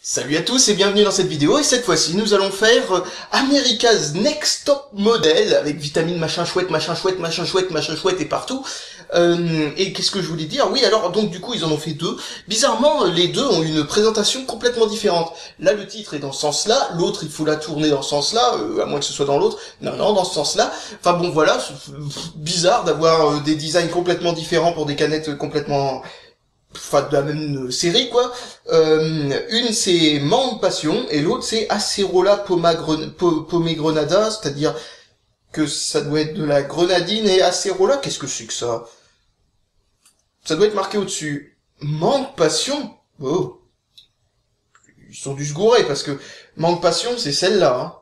Salut à tous et bienvenue dans cette vidéo, et cette fois-ci nous allons faire America's Next Top Model avec vitamine machin chouette, machin chouette, machin chouette, machin chouette et partout. Et qu'est-ce que je voulais dire? Oui, alors donc du coup ils en ont fait deux. Bizarrement, les deux ont une présentation complètement différente. Là le titre est dans ce sens-là, l'autre il faut la tourner dans ce sens-là, à moins que ce soit dans l'autre. Non, dans ce sens-là. Enfin bon voilà, bizarre d'avoir des designs complètement différents pour des canettes complètement... enfin de la même série quoi. Une c'est Mangue Passion et l'autre c'est Acerola Pomegranada, c'est-à-dire que ça doit être de la grenadine et Acerola, qu'est-ce que c'est que ça? Ça doit être marqué au-dessus. Mangue Passion? Oh. Ils ont dû se gourer parce que Mangue Passion c'est celle-là, hein.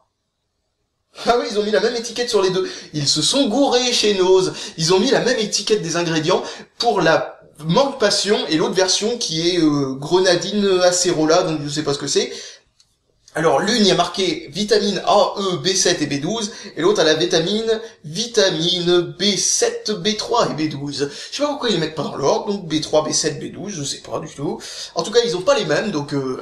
Ah oui, ils ont mis la même étiquette sur les deux. Ils se sont gourés chez Nose. Ils ont mis la même étiquette des ingrédients pour la Mangue Passion et l'autre version qui est grenadine Acerola, donc je sais pas ce que c'est. Alors l'une il y a marqué vitamine A, E, B7 et B12 et l'autre a la vitamine B7, B3 et B12. Je sais pas pourquoi ils les mettent pas dans l'ordre, donc B3, B7, B12, je sais pas du tout. En tout cas ils ont pas les mêmes, donc il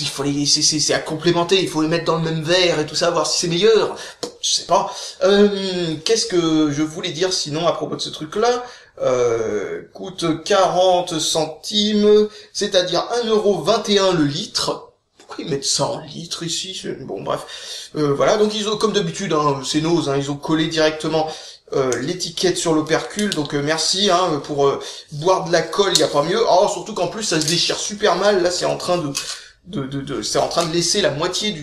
faut c'est à complémenter, il faut les mettre dans le même verre et tout ça, voir si c'est meilleur. Je sais pas. Qu'est-ce que je voulais dire sinon à propos de ce truc-là? Coûte 40 centimes, c'est-à-dire 1,21 € le litre. Pourquoi ils mettent ça en litres ici? Bon bref, voilà, donc ils ont, comme d'habitude, hein, c'est Nose, hein, ils ont collé directement l'étiquette sur l'opercule, donc merci hein, pour boire de la colle, il y a pas mieux. Oh, surtout qu'en plus ça se déchire super mal, là c'est en train c'est en train de laisser la moitié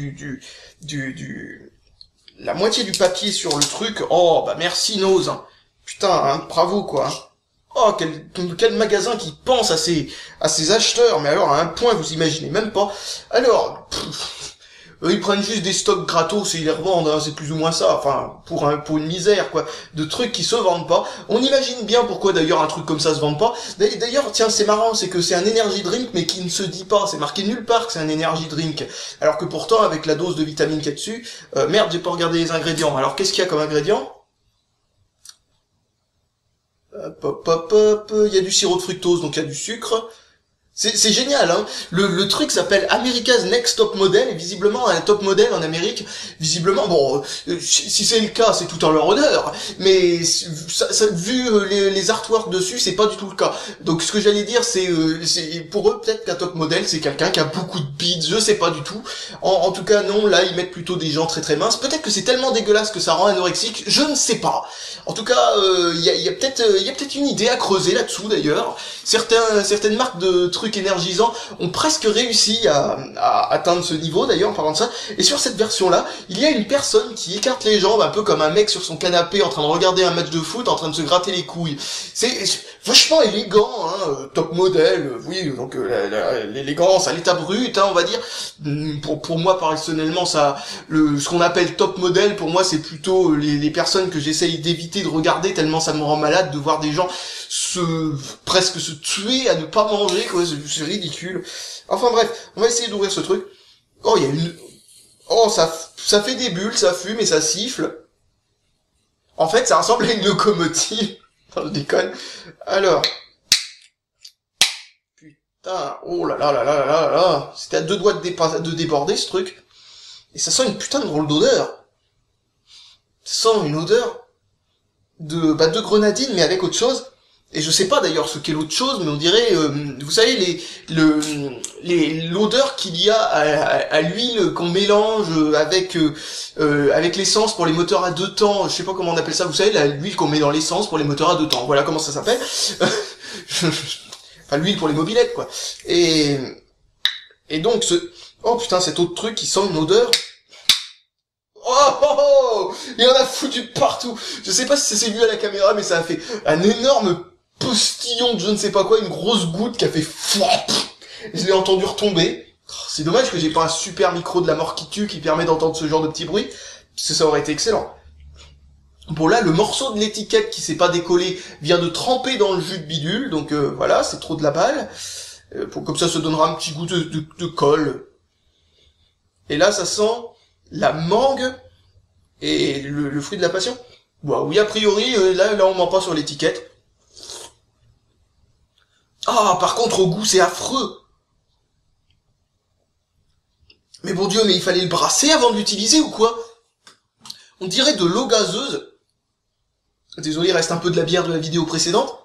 la moitié du papier sur le truc. Oh bah merci Nose, hein. Putain, hein, bravo quoi. Oh, quel magasin qui pense à ses acheteurs, mais alors à un point vous imaginez même pas. Alors, eux ils prennent juste des stocks gratos et ils les revendent, hein, c'est plus ou moins ça. Enfin, pour une misère quoi, de trucs qui se vendent pas. On imagine bien pourquoi d'ailleurs un truc comme ça se vend pas. D'ailleurs, tiens, c'est marrant, c'est que c'est un energy drink mais qui ne se dit pas. C'est marqué nulle part que c'est un energy drink, alors que pourtant avec la dose de vitamine qu'il y a dessus, merde, j'ai pas regardé les ingrédients. Alors qu'est-ce qu'il y a comme ingrédients? Il y a du sirop de fructose, donc il y a du sucre. C'est génial, hein. Le truc s'appelle America's Next Top Model, et visiblement un top model en Amérique, visiblement, bon, si c'est le cas, c'est tout en leur honneur, mais vu les artworks dessus, c'est pas du tout le cas. Donc ce que j'allais dire, c'est pour eux, peut-être qu'un top model, c'est quelqu'un qui a beaucoup de bides, je sais pas du tout. En tout cas, non, là, ils mettent plutôt des gens très très minces. Peut-être que c'est tellement dégueulasse que ça rend anorexique, je ne sais pas. En tout cas, il y a peut-être une idée à creuser là-dessous, d'ailleurs. Certaines marques de trucs énergisants ont presque réussi à atteindre ce niveau d'ailleurs en parlant de ça, et sur cette version là il y a une personne qui écarte les jambes un peu comme un mec sur son canapé en train de regarder un match de foot en train de se gratter les couilles. C'est vachement élégant, hein, top modèle, oui, donc l'élégance à l'état brut, hein, on va dire. Pour moi personnellement, ça, ce qu'on appelle top modèle, pour moi c'est plutôt les personnes que j'essaye d'éviter de regarder tellement ça me rend malade de voir des gens presque se tuer à ne pas manger, quoi, c'est ridicule. Enfin bref, on va essayer d'ouvrir ce truc. Oh, il y a une... Oh, ça fait des bulles, ça fume et ça siffle. En fait, ça ressemble à une locomotive. Non, je déconne. Alors... Putain, oh là là là là là là là. C'était à deux doigts de déborder, ce truc. Et ça sent une putain de drôle d'odeur. Ça sent une odeur de grenadine, mais avec autre chose. Et je sais pas d'ailleurs ce qu'est l'autre chose, mais on dirait, vous savez, l'odeur qu'il y a à l'huile qu'on mélange avec l'essence pour les moteurs à deux temps. Je sais pas comment on appelle ça. Vous savez, l'huile qu'on met dans l'essence pour les moteurs à deux temps. Voilà comment ça s'appelle. Enfin, l'huile pour les mobylettes, quoi. Et donc oh putain, cet autre truc qui sent une odeur. Oh, il y en a foutu partout. Je sais pas si c'est vu à la caméra, mais ça a fait un énorme postillon de je ne sais pas quoi, une grosse goutte qui a fait flop. Je l'ai entendu retomber. C'est dommage que j'ai pas un super micro de la mort qui tue qui permet d'entendre ce genre de petit bruit, parce que ça aurait été excellent. Bon là, le morceau de l'étiquette qui s'est pas décollé vient de tremper dans le jus de bidule, donc voilà, c'est trop de la balle. Comme ça donnera un petit goût de colle. Et là, ça sent la mangue et le fruit de la passion. Bon, oui, a priori, là on ment pas sur l'étiquette. Ah, par contre, au goût, c'est affreux. Mais bon Dieu, mais il fallait le brasser avant de l'utiliser ou quoi? On dirait de l'eau gazeuse. Désolé, il reste un peu de la bière de la vidéo précédente.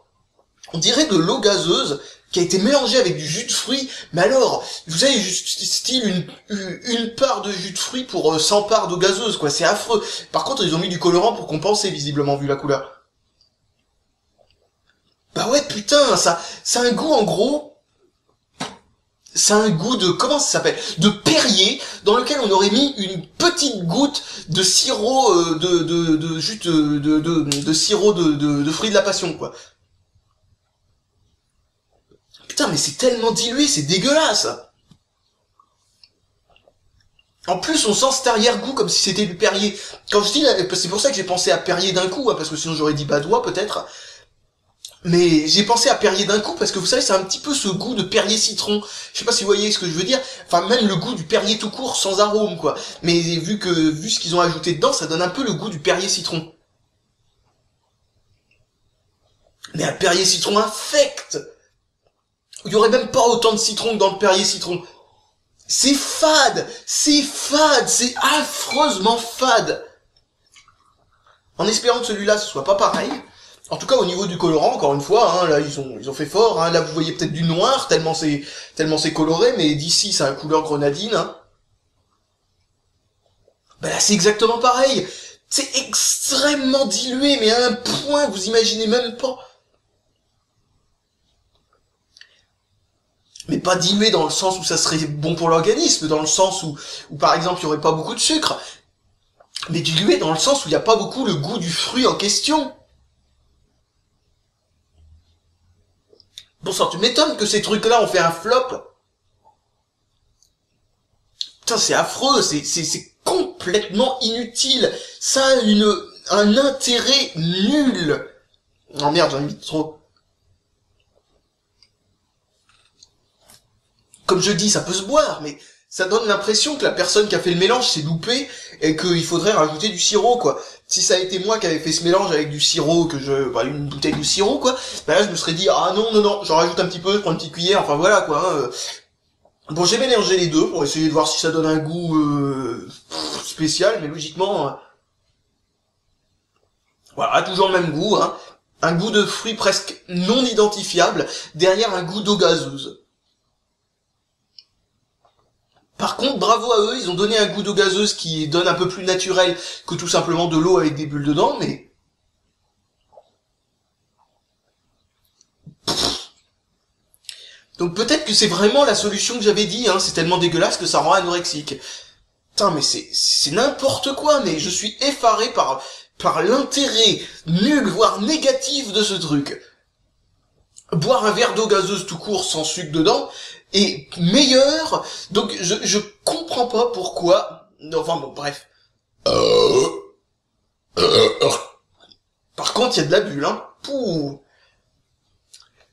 On dirait de l'eau gazeuse qui a été mélangée avec du jus de fruits. Mais alors, vous savez, juste style une part de jus de fruits pour 100 parts d'eau gazeuse, quoi. C'est affreux. Par contre, ils ont mis du colorant pour compenser, visiblement, vu la couleur. Bah ouais, putain, ça a un goût, en gros... Ça a un goût de... Comment ça s'appelle? De Perrier, dans lequel on aurait mis une petite goutte de sirop, de sirop de fruits de la passion, quoi. Putain, mais c'est tellement dilué, c'est dégueulasse. En plus, on sent cet arrière-goût comme si c'était du Perrier. Quand je dis, c'est pour ça que j'ai pensé à Perrier d'un coup, hein, parce que sinon j'aurais dit Badois peut-être. Mais j'ai pensé à Perrier d'un coup parce que vous savez, c'est un petit peu ce goût de Perrier citron. Je sais pas si vous voyez ce que je veux dire. Enfin, même le goût du Perrier tout court sans arôme, quoi. Mais vu ce qu'ils ont ajouté dedans, ça donne un peu le goût du Perrier citron. Mais un Perrier citron infect. Il y aurait même pas autant de citron que dans le Perrier citron. C'est fade, c'est affreusement fade. En espérant que celui-là ce soit pas pareil. En tout cas au niveau du colorant, encore une fois, hein, là ils ont fait fort. Hein, là vous voyez peut-être du noir tellement c'est coloré, mais d'ici ça a couleur grenadine. Hein. Ben là c'est exactement pareil. C'est extrêmement dilué, mais à un point que vous imaginez même pas. Mais pas dilué dans le sens où ça serait bon pour l'organisme, dans le sens où par exemple il y aurait pas beaucoup de sucre, mais dilué dans le sens où il n'y a pas beaucoup le goût du fruit en question. Bon sang, tu m'étonnes que ces trucs-là ont fait un flop. Putain, c'est affreux, c'est complètement inutile. Ça a un intérêt nul. Oh merde, j'en ai mis trop. Comme je dis, ça peut se boire, mais ça donne l'impression que la personne qui a fait le mélange s'est loupée et qu'il faudrait rajouter du sirop, quoi. Si ça a été moi qui avais fait ce mélange avec du sirop, une bouteille de sirop, quoi, ben là je me serais dit, ah non, j'en rajoute un petit peu, je prends une petite cuillère, enfin voilà, quoi. Hein. Bon, j'ai mélangé les deux pour essayer de voir si ça donne un goût spécial, mais logiquement, voilà, toujours le même goût, hein. Un goût de fruits presque non identifiable, derrière un goût d'eau gazeuse. Par contre, bravo à eux, ils ont donné un goût d'eau gazeuse qui donne un peu plus naturel que tout simplement de l'eau avec des bulles dedans, mais... Donc peut-être que c'est vraiment la solution que j'avais dit, hein, c'est tellement dégueulasse que ça rend anorexique. Putain, mais c'est n'importe quoi, mais je suis effaré par l'intérêt nul, voire négatif de ce truc. Boire un verre d'eau gazeuse tout court sans sucre dedans est meilleur, donc je comprends pas pourquoi. Enfin bon, bref. Par contre, il y a de la bulle, hein. Pouh.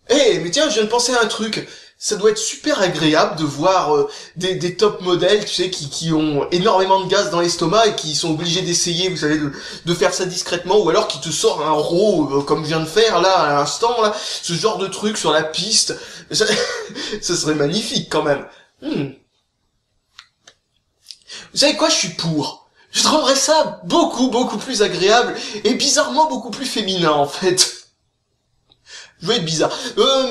Mais tiens, je viens de penser à un truc. Ça doit être super agréable de voir des top modèles, tu sais, qui ont énormément de gaz dans l'estomac et qui sont obligés d'essayer, vous savez, de faire ça discrètement, ou alors qui te sort un raw, comme je viens de faire là, à l'instant, là, ce genre de truc sur la piste. Ça, ça serait magnifique quand même. Vous savez quoi, je suis pour. Je trouverais ça beaucoup plus agréable et bizarrement beaucoup plus féminin en fait. Je vais être bizarre.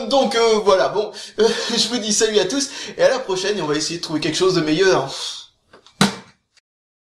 Donc voilà, bon, je vous dis salut à tous et à la prochaine et on va essayer de trouver quelque chose de meilleur.